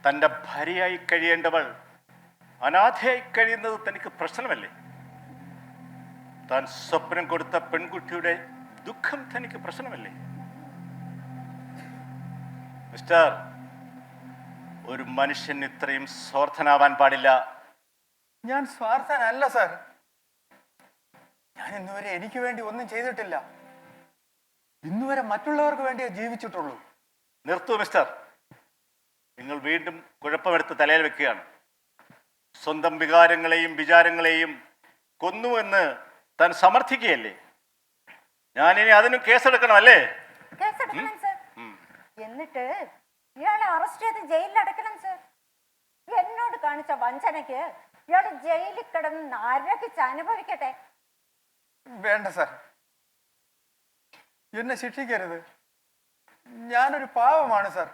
തൻ്റെ ഭാര്യയായി കഴിയേണ്ടവൾ അനാഥയായി കഴിയുന്നത് തനിക്ക് പ്രശ്നമല്ലേ? താൻ സ്വപ്നം കൊടുത്ത പെൺകുട്ടിയുടെ ദുഃഖം തനിക്ക് പ്രശ്നമല്ലേ? മിസ്റ്റർ, ഒരു മനുഷ്യൻ ഇത്രയും സ്വാർത്ഥനാവാൻ പാടില്ല. ഞാൻ സ്വാർത്ഥനല്ല സർ. ഞാൻ ഇന്നുവരെ എനിക്ക് വേണ്ടി ഒന്നും ചെയ്തിട്ടില്ല. ഇന്നുവരെ മറ്റുള്ളവർക്ക് വേണ്ടിയേ ജീവിച്ചിട്ടുള്ളൂ. നിർത്തൂ മിസ്റ്റർ. നിങ്ങൾ വീണ്ടും കുഴപ്പമെടുത്ത് തലയിൽ വെക്കുകയാണ്. സ്വന്തം വികാരങ്ങളെയും വിചാരങ്ങളെയും കൊന്നുവെന്ന് താൻ സമർത്ഥിക്കുകയല്ലേ? ഞാനിനി അതിനും കേസെടുക്കണമല്ലേ? കേസെടുക്കണം സർ. എന്നിട്ട് ഇയാളെ അറസ്റ്റ് ചെയ്ത് ജയിലിൽ അടക്കണം സർ. എന്നോട് കാണിച്ച വഞ്ചനയ്ക്ക് ഇയാള് ജയിലിൽ കിടന്ന് നരകിച്ച് അനുഭവിക്കട്ടെ. വേണ്ട സർ, എന്നെ ശിക്ഷിക്കരുത്. ഞാനൊരു പാവമാണ് സർ.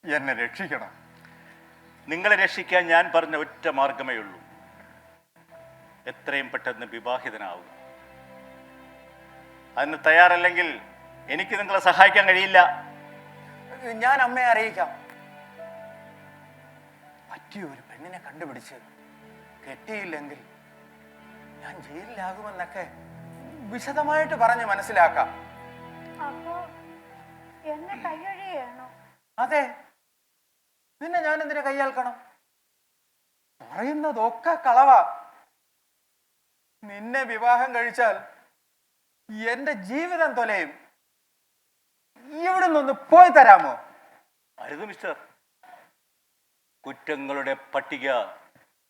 എന്നെ രക്ഷിക്കണം. നിങ്ങളെ രക്ഷിക്കാൻ ഞാൻ പറഞ്ഞ ഒറ്റ മാർഗമേ ഉള്ളൂ. എത്രയും പെട്ടെന്ന് വിവാഹിതനാവുക. അതിന് തയ്യാറല്ലെങ്കിൽ എനിക്ക് നിങ്ങളെ സഹായിക്കാൻ കഴിയില്ല. ഞാൻ അമ്മയെ അറിയിക്കാം. പറ്റിയ ഒരു പെണ്ണിനെ കണ്ടുപിടിച്ച് കെട്ടിയില്ലെങ്കിൽ ഞാൻ ജയിലിലാകുമെന്നൊക്കെ വിശദമായിട്ട് പറഞ്ഞ് മനസ്സിലാക്കാം. അപ്പോ എന്നെ കൈയൊഴിയാണോ? അതെ, നിന്നെ ഞാൻ എന്തിനാ കൈയാൽക്കണം? പറയുന്നതൊക്കെ കളവാ. നിന്നെ വിവാഹം കഴിച്ചാൽ എന്റെ ജീവിതം തൊലയും. ഇവിടെ നിന്ന് പോയി തരാമോ? അരുത് മിസ്റ്റർ. കുറ്റങ്ങളുടെ പട്ടിക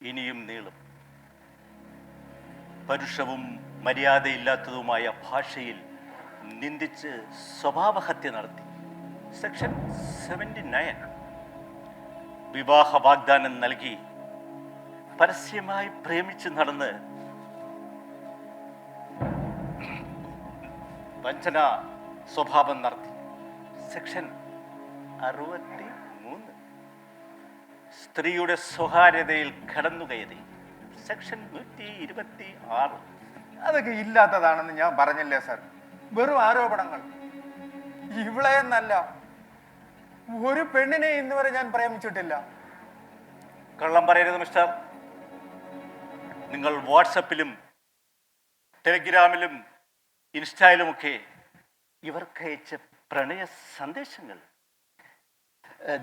ഇനിയും നീളും. പരുഷവും മര്യാദയില്ലാത്തതുമായ ഭാഷയിൽ നിന്ദിച്ച് സ്വഭാവഹത്യ നടത്തി. സെക്ഷൻ 79. വിവാഹ വാഗ്ദാനം നൽകി പരസ്യമായി പ്രേമിച്ച് നടന്ന് വഞ്ചന സ്വഭാവം നടത്തി. സെക്ഷൻ 63. സ്ത്രീയുടെ സ്വകാര്യതയിൽ കടന്നുകയറി. സെക്ഷൻ 126. അതൊക്കെ ഇല്ലാത്തതാണെന്ന് ഞാൻ പറഞ്ഞില്ലേ സാർ, വെറും ആരോപണങ്ങൾ. ഇവളെ എന്നല്ല, ഒരു പെണ്ണിനെ ഇന്ന് വരെ ഞാൻ പ്രേമിച്ചിട്ടില്ല. കള്ളം പറയരുത് മിസ്റ്റർ. നിങ്ങൾ വാട്സപ്പിലും ടെലിഗ്രാമിലും ഇൻസ്റ്റയിലുമൊക്കെ ഇവർക്ക് അയച്ച പ്രണയ സന്ദേശങ്ങൾ,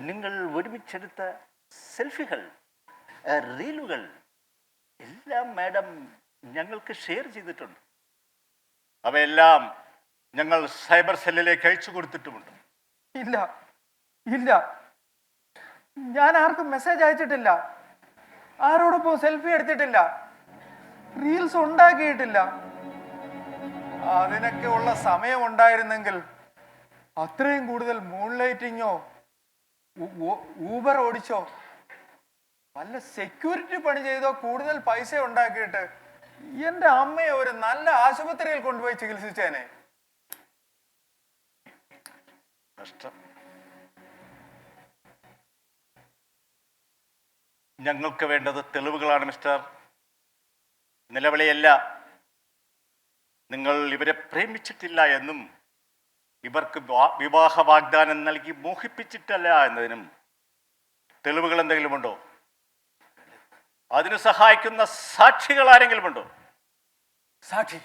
നിങ്ങൾ ഒരുമിച്ചെടുത്ത സെൽഫികൾ, റീലുകൾ എല്ലാം മാഡം ഞങ്ങൾക്ക് ഷെയർ ചെയ്തിട്ടുണ്ട്. അവയെല്ലാം ഞങ്ങൾ സൈബർ സെല്ലിലേക്ക് അയച്ചു കൊടുത്തിട്ടുമുണ്ട്. ഇല്ല ഇല്ല, ഞാൻ ആർക്കും മെസ്സേജ് അയച്ചിട്ടില്ല, ആരോടൊപ്പം സെൽഫി എടുത്തിട്ടില്ല, റീൽസ് ഉണ്ടാക്കിയിട്ടില്ല. അതിനൊക്കെ ഉള്ള സമയം ഉണ്ടായിരുന്നെങ്കിൽ അത്രയും കൂടുതൽ മൂൺ ലൈറ്റിങ്ങോ ഊബർ ഓടിച്ചോ വല്ല സെക്യൂരിറ്റി പണി ചെയ്തോ കൂടുതൽ പൈസ ഉണ്ടാക്കിയിട്ട് എന്റെ അമ്മയെ ഒരു നല്ല ആശുപത്രിയിൽ കൊണ്ടുപോയി ചികിത്സിച്ചേനെ. കഷ്ടം. ഞങ്ങൾക്ക് വേണ്ടത് തെളിവുകളാണ് മിസ്റ്റർ, നിലവിളിയല്ല. നിങ്ങൾ ഇവരെ പ്രേമിച്ചിട്ടില്ല എന്നും ഇവർക്ക് വിവാഹ വാഗ്ദാനം നൽകി മോഹിപ്പിച്ചിട്ടല്ല എന്നതിനും തെളിവുകൾ എന്തെങ്കിലും ഉണ്ടോ? അതിന് സഹായിക്കുന്ന സാക്ഷികൾ ആരെങ്കിലും ഉണ്ടോ? സാക്ഷി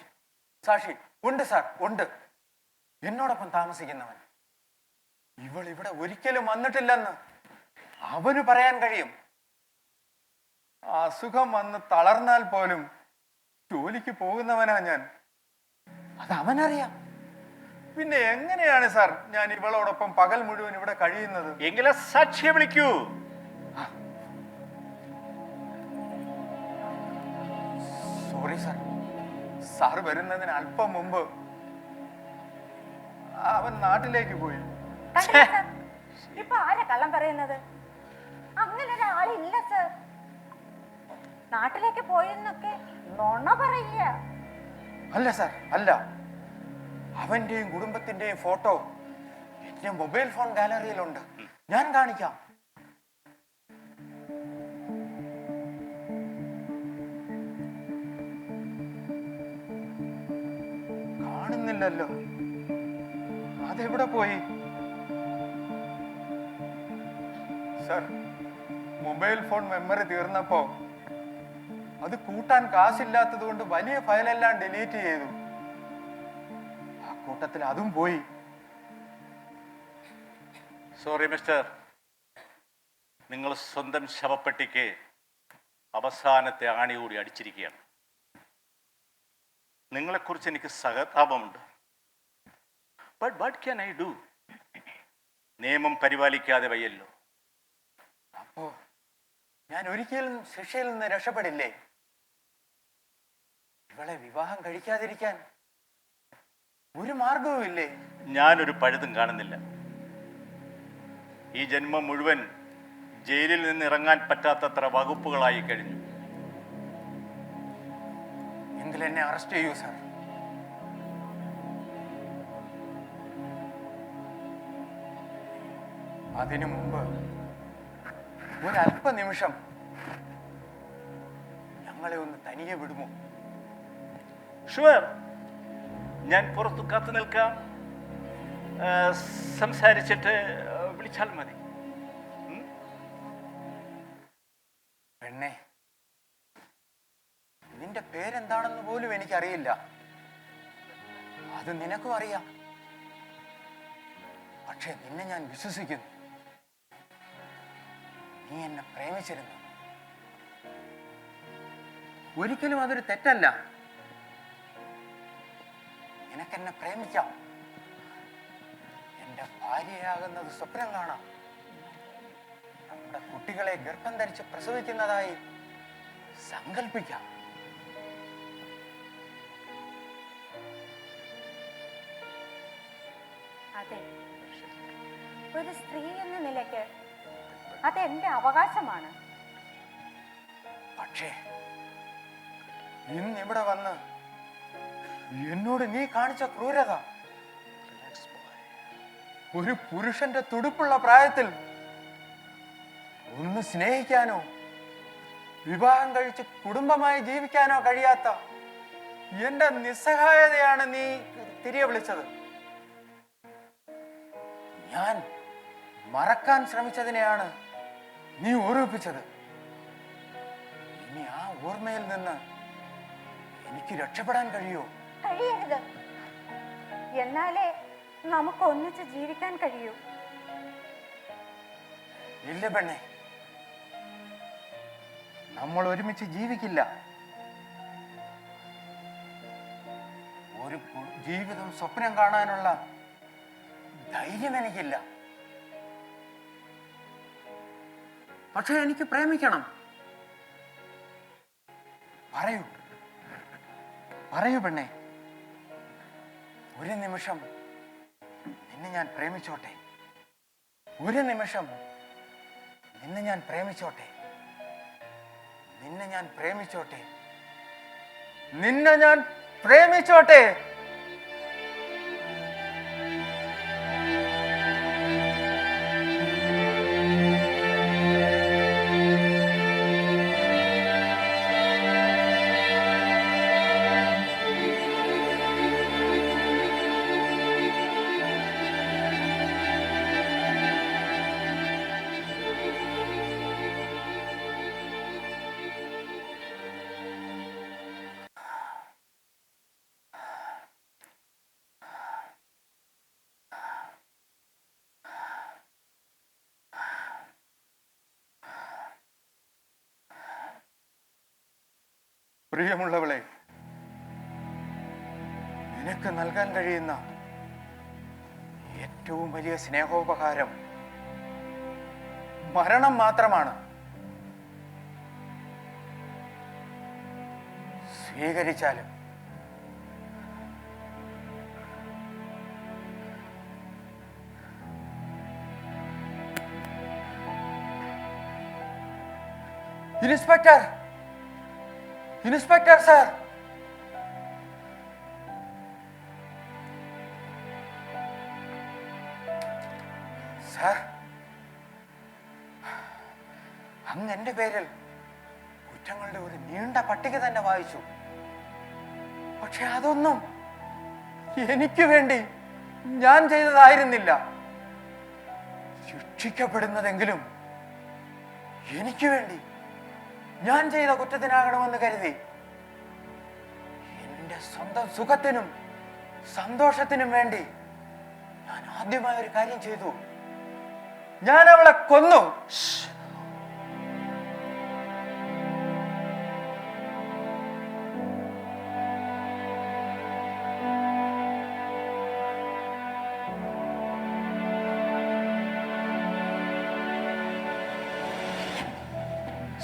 സാക്ഷി ഉണ്ട് സാർ, ഉണ്ട്. എന്നോടൊപ്പം താമസിക്കുന്നവൻ. ഇവൾ ഇവിടെ ഒരിക്കലും വന്നിട്ടില്ലെന്ന് അവന് പറയാൻ കഴിയും. അസുഖം വന്ന് തളർന്നാൽ പോലും ജോലിക്ക് പോകുന്നവനാ ഞാൻ, അത് അവനറിയാം. പിന്നെ എങ്ങനെയാണ് സാർ ഞാൻ ഇവളോടൊപ്പം പകൽ മുഴുവൻ ഇവിടെ കഴിയുന്നത്? എങ്കിലും സാക്ഷിയെ വിളിക്കൂ. സോറി സാർ, സാർ വരുന്നതിന് അല്പം മുമ്പ് അവൻ നാട്ടിലേക്ക് പോയി. കണ്ടില്ലേ സർ? ഇപ്പൊ ആരാ കള്ളം പറയുന്നത്? അങ്ങനെ ഒരാളില്ല സർ. നാട്ടിലേക്ക് പോയെന്നൊക്കെ നുണ പറയില്ല. അല്ല സാർ, അല്ല. അവന്റെയും കുടുംബത്തിന്റെയും ഫോട്ടോ എന്റെ മൊബൈൽ ഫോൺ ഗാലറിയിലുണ്ട്, ഞാൻ കാണിക്കാം. കാണുന്നില്ലല്ലോ, അതെവിടെ പോയി? സർ, മൊബൈൽ ഫോൺ മെമ്മറി തീർന്നപ്പോ അത് കൂട്ടാൻ കാശില്ലാത്തത് കൊണ്ട് വലിയ ഫയലെല്ലാം ഡിലീറ്റ് ചെയ്തു. ആ കൂട്ടത്തിൽ അതും പോയി. സോറി മിസ്റ്റർ, നിങ്ങൾ സ്വന്തം ശവപ്പെട്ടിക്ക് അവസാനത്തെ ആണി കൂടി അടിച്ചിരിക്കുകയാണ്. നിങ്ങളെക്കുറിച്ച് എനിക്ക് സഹതാപമുണ്ട്. But what can I do? നിയമം പരിപാലിക്കാതെ വയ്യല്ലോ. അപ്പോ ഞാൻ ഒരിക്കലും ശിക്ഷയിൽ നിന്ന് രക്ഷപ്പെടില്ലേ? ഇവളെ വിവാഹം കഴിക്കാതിരിക്കാൻ ഒരു മാർഗവും ഇല്ലേ? ഞാനൊരു പഴുതും കാണുന്നില്ല. ഈ ജന്മം മുഴുവൻ ജയിലിൽ നിന്ന് ഇറങ്ങാൻ പറ്റാത്തത്ര വകുപ്പുകളായി കഴിഞ്ഞു. എങ്കിൽ എന്നെ അറസ്റ്റ് ചെയ്യൂ സാർ. അതിനു മുമ്പ് ഒരല്പ നിമിഷം ഞങ്ങളെ ഒന്ന് തനിയെ വിടുമോ? ഷുവർ, ഞാൻ പുറത്തു കാത്തു നിൽക്കാം. സംസാരിച്ചിട്ട് വിളിച്ചാൽ മതി. പെണ്ണെ, നിന്റെ പേരെന്താണെന്ന് പോലും എനിക്കറിയില്ല. അത് നിനക്കും അറിയാം. പക്ഷെ നിന്നെ ഞാൻ വിശ്വസിക്കുന്നു. നീ എന്നെ പ്രേമിച്ചിരുന്നു. ഒരിക്കലും അതൊരു തെറ്റല്ല. നിനക്കെന്നെ പ്രേമിക്കാം. എന്റെ ഭാര്യയാകുന്നത് സ്വപ്നം കാണാം. നമ്മുടെ കുട്ടികളെ ഗർഭം ധരിച്ച് പ്രസവിക്കുന്നതായി സങ്കല്പിക്കാം. അതെ, ഒരു സ്ത്രീ എന്ന നിലയ്ക്ക് അതെന്റെ അവകാശമാണ്. പക്ഷേ ഇന്ന് ഇവിടെ വന്ന് എന്നോട് നീ കാണിച്ച ക്രൂരത, ഒരു പുരുഷന്റെ തുടുപ്പുള്ള പ്രായത്തിൽ ഒന്ന് സ്നേഹിക്കാനോ വിവാഹം കഴിച്ച് കുടുംബമായി ജീവിക്കാനോ കഴിയാത്ത എന്റെ നിസ്സഹായതയാണ് നീ തിരികെ വിളിച്ചത്. ഞാൻ മറക്കാൻ ശ്രമിച്ചതിനെയാണ് നീ ഓർമ്മിപ്പിച്ചത്. ഇനി ആ ഓർമ്മയിൽ നിന്ന് എനിക്ക് രക്ഷപ്പെടാൻ കഴിയോ? കഴിയരുത്. എന്നാലേ നമുക്ക് ഒന്നിച്ച് ജീവിക്കാൻ കഴിയൂ. ഇല്ല പെണ്ണെ, നമ്മൾ ഒരുമിച്ച് ജീവിക്കില്ല. ഒരു ജീവിതം സ്വപ്നം കാണാനുള്ള ധൈര്യം എനിക്കില്ല. പക്ഷെ എനിക്ക് പ്രേമിക്കണം. പറയൂ പറയൂ പെണ്ണെ, ഒരു നിമിഷം നിന്നെ ഞാൻ പ്രേമിച്ചോട്ടെ. ഒരു നിമിഷം നിന്നെ ഞാൻ പ്രേമിച്ചോട്ടെ. നിന്നെ ഞാൻ പ്രേമിച്ചോട്ടെ. നിന്നെ ഞാൻ പ്രേമിച്ചോട്ടെ. പ്രിയമുള്ളവളെ, നിനക്ക് നൽകാൻ കഴിയുന്ന ഏറ്റവും വലിയ സ്നേഹോപഹാരം മരണം മാത്രമാണ്. സ്വീകരിച്ചാലും ഇൻസ്പെക്ടർ, ഇൻസ്പെക്ടർ സാർ, സാർ, അങ്ങ് എന്റെ പേരിൽ കുറ്റങ്ങളുടെ ഒരു നീണ്ട പട്ടിക തന്നെ വായിച്ചു. പക്ഷെ അതൊന്നും എനിക്ക് വേണ്ടി ഞാൻ ചെയ്തതായിരുന്നില്ല. ശിക്ഷിക്കപ്പെടുന്നതെങ്കിലും എനിക്ക് വേണ്ടി ഞാൻ ചെയ്ത കുറ്റത്തിനാകണമെന്ന് കരുതി എന്റെ സ്വന്തം സുഖത്തിനും സന്തോഷത്തിനും വേണ്ടി ഞാൻ ആദ്യമായ ഒരു കാര്യം ചെയ്തു. ഞാൻ അവളെ കൊന്നു.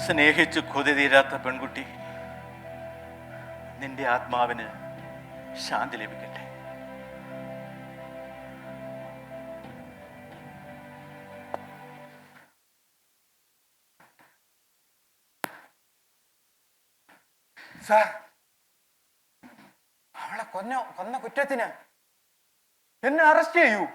സ്നേഹിച്ചു കൊതി തീരാത്ത പെൺകുട്ടി, നിന്റെ ആത്മാവിന് ശാന്തി ലഭിക്കട്ടെ. സാർ, അവളെ കൊന്ന കുറ്റത്തിന് എന്നെ അറസ്റ്റ് ചെയ്യൂ.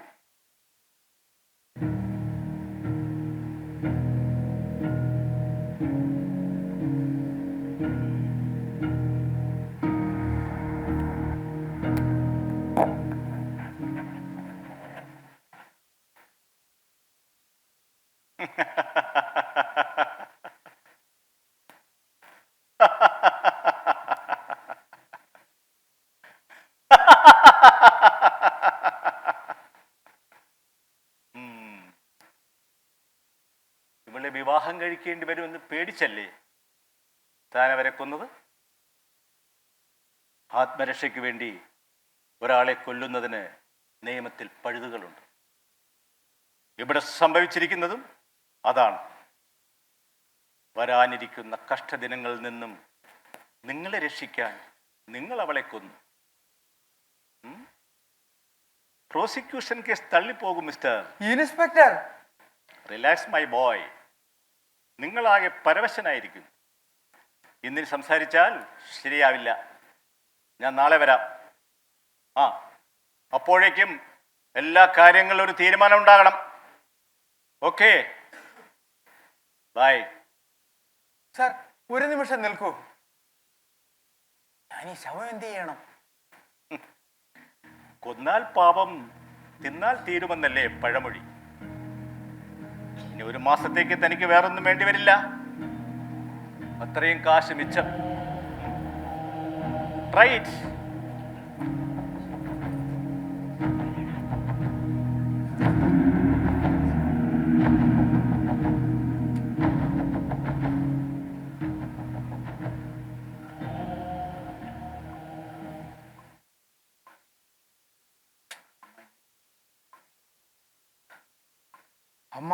ഇവളെ വിവാഹം കഴിക്കേണ്ടി വരുമെന്ന് പേടിച്ചല്ലേ താൻ അവരെ കൊന്നത്? ആത്മരക്ഷയ്ക്ക് വേണ്ടി ഒരാളെ കൊല്ലുന്നതിന് നിയമത്തിൽ പഴുതുകളുണ്ട്. ഇവിടെ സംഭവിച്ചിരിക്കുന്നതും അതാണ്. വരാനിരിക്കുന്ന കഷ്ടദിനങ്ങളിൽ നിന്നും നിങ്ങളെ രക്ഷിക്കാൻ നിങ്ങൾ അവളെ കൊന്നു. പ്രോസിക്യൂഷൻ കേസ് തള്ളിപ്പോകും mister. Inspector, relax my boy. നിങ്ങളാകെ പരവശനായിരിക്കും. ഇന്നിൽ സംസാരിച്ചാൽ ശരിയാവില്ല. ഞാൻ നാളെ വരാം. അപ്പോഴേക്കും എല്ലാ കാര്യങ്ങളിലും ഒരു തീരുമാനം ഉണ്ടാകണം. Okay, by. സാർ ഒരു നിമിഷം നിൽക്കൂ. ഞാൻ ഈ ശവം എന്ത് ചെയ്യണം? കൊന്നാൽ പാപം, തിന്നാൽ തീരുമെന്നല്ലേ പഴമൊഴി. ഇനി 1 മാസത്തേക്ക് തനിക്ക് വേറൊന്നും വേണ്ടി വരില്ല. അത്രയും കാശ് മിച്ചം. റൈറ്റ്. അമ്മ,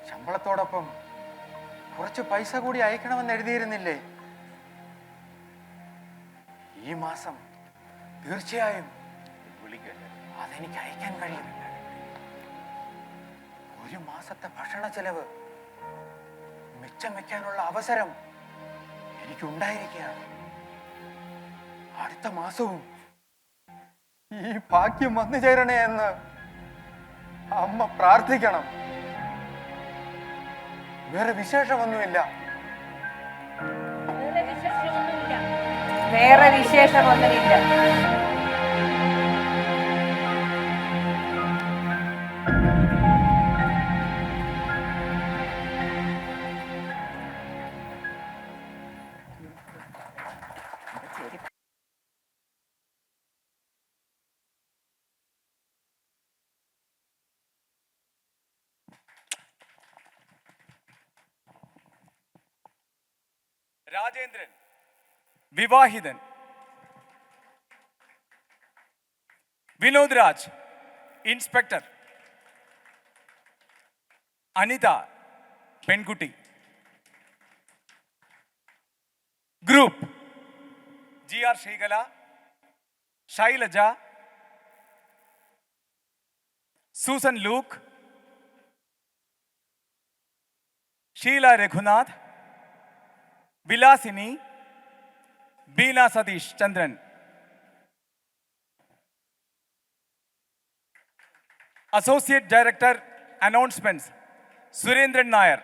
ശമ്പളത്തോടൊപ്പം കുറച്ച് പൈസ കൂടി അയക്കണമെന്ന് എഴുതിയിരുന്നില്ലേ? ഈ മാസം തീർച്ചയായും അതെനിക്ക് അയക്കാൻ കഴിയുന്നില്ല. 1 മാസത്തെ ഭക്ഷണ ചെലവ് മിച്ചം വെക്കാനുള്ള അവസരം എനിക്കുണ്ടായിരിക്കുകയാണ്. അടുത്ത മാസവും ഈ ഭാഗ്യം വന്നു ചേരണേ എന്ന് അമ്മ പ്രാർത്ഥിക്കണം. വേറെ വിശേഷമൊന്നുമില്ല. വേറെ വിശേഷമൊന്നുമില്ല. രാജേന്ദ്രൻ വിവാഹിതൻ. വിനോദ് രാജ് ഇൻസ്പെക്ടർ. അനിത പെൺകുട്ടി. Group GR Sreekala, Shailaja, Susan Luke, Sheela Raghunath, Vilasini, Beena Satheesh Chandran. Associate director announcements Surendran Nair.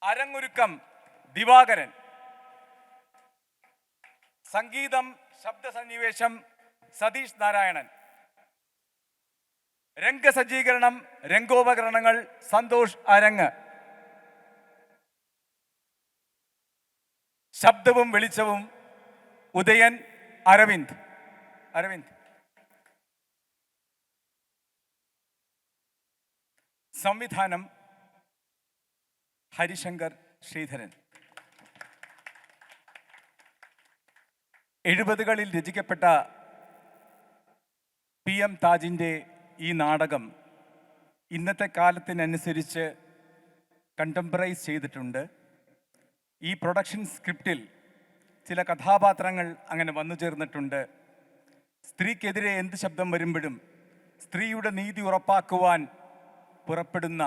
അരങ്ങൊരുക്കം ദിവാകരൻ. സംഗീതം ശബ്ദസന്നിവേശം സതീഷ് നാരായണൻ. രംഗസജ്ജീകരണം രംഗോപകരണങ്ങൾ സന്തോഷ് അരങ്ങ്. ശബ്ദവും വെളിച്ചവും ഉദയൻ അരവിന്ദ്. സംവിധാനം ഹരിശങ്കർ ശ്രീധരൻ. 70കളിൽ രചിക്കപ്പെട്ട PM താജിൻ്റെ ഈ നാടകം ഇന്നത്തെ കാലത്തിനനുസരിച്ച് കണ്ടംപറൈസ് ചെയ്തിട്ടുണ്ട്. ഈ പ്രൊഡക്ഷൻ സ്ക്രിപ്റ്റിൽ ചില കഥാപാത്രങ്ങൾ അങ്ങനെ വന്നു ചേർന്നിട്ടുണ്ട്. സ്ത്രീക്കെതിരെ എന്ത് ശബ്ദം വരുമ്പോഴും സ്ത്രീയുടെ നീതി ഉറപ്പാക്കുവാൻ പുറപ്പെടുന്ന,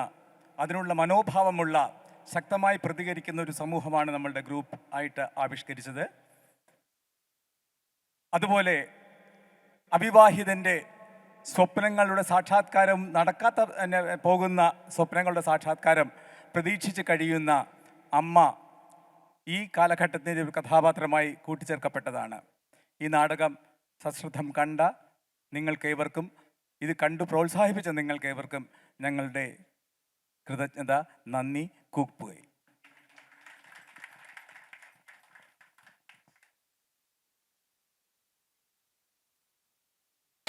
അതിനുള്ള മനോഭാവമുള്ള, ശക്തമായി പ്രതികരിക്കുന്ന ഒരു സമൂഹമാണ് നമ്മളുടെ ഗ്രൂപ്പ് ആയിട്ട് ആവിഷ്കരിച്ചത്. അതുപോലെ അവിവാഹിതൻ്റെ സ്വപ്നങ്ങളുടെ സാക്ഷാത്കാരം പോകുന്ന സ്വപ്നങ്ങളുടെ സാക്ഷാത്കാരം പ്രതീക്ഷിച്ച് കഴിയുന്ന അമ്മ ഈ കാലഘട്ടത്തിൻ്റെ ഒരു കഥാപാത്രമായി കൂട്ടിച്ചേർക്കപ്പെട്ടതാണ്. ഈ നാടകം സശ്രദ്ധം കണ്ട നിങ്ങൾക്കേവർക്കും, ഇത് കണ്ടു പ്രോത്സാഹിപ്പിച്ച നിങ്ങൾക്കേവർക്കും ഞങ്ങളുടെ കൃതജ്ഞത, നന്ദി കൂപ്പുകയും.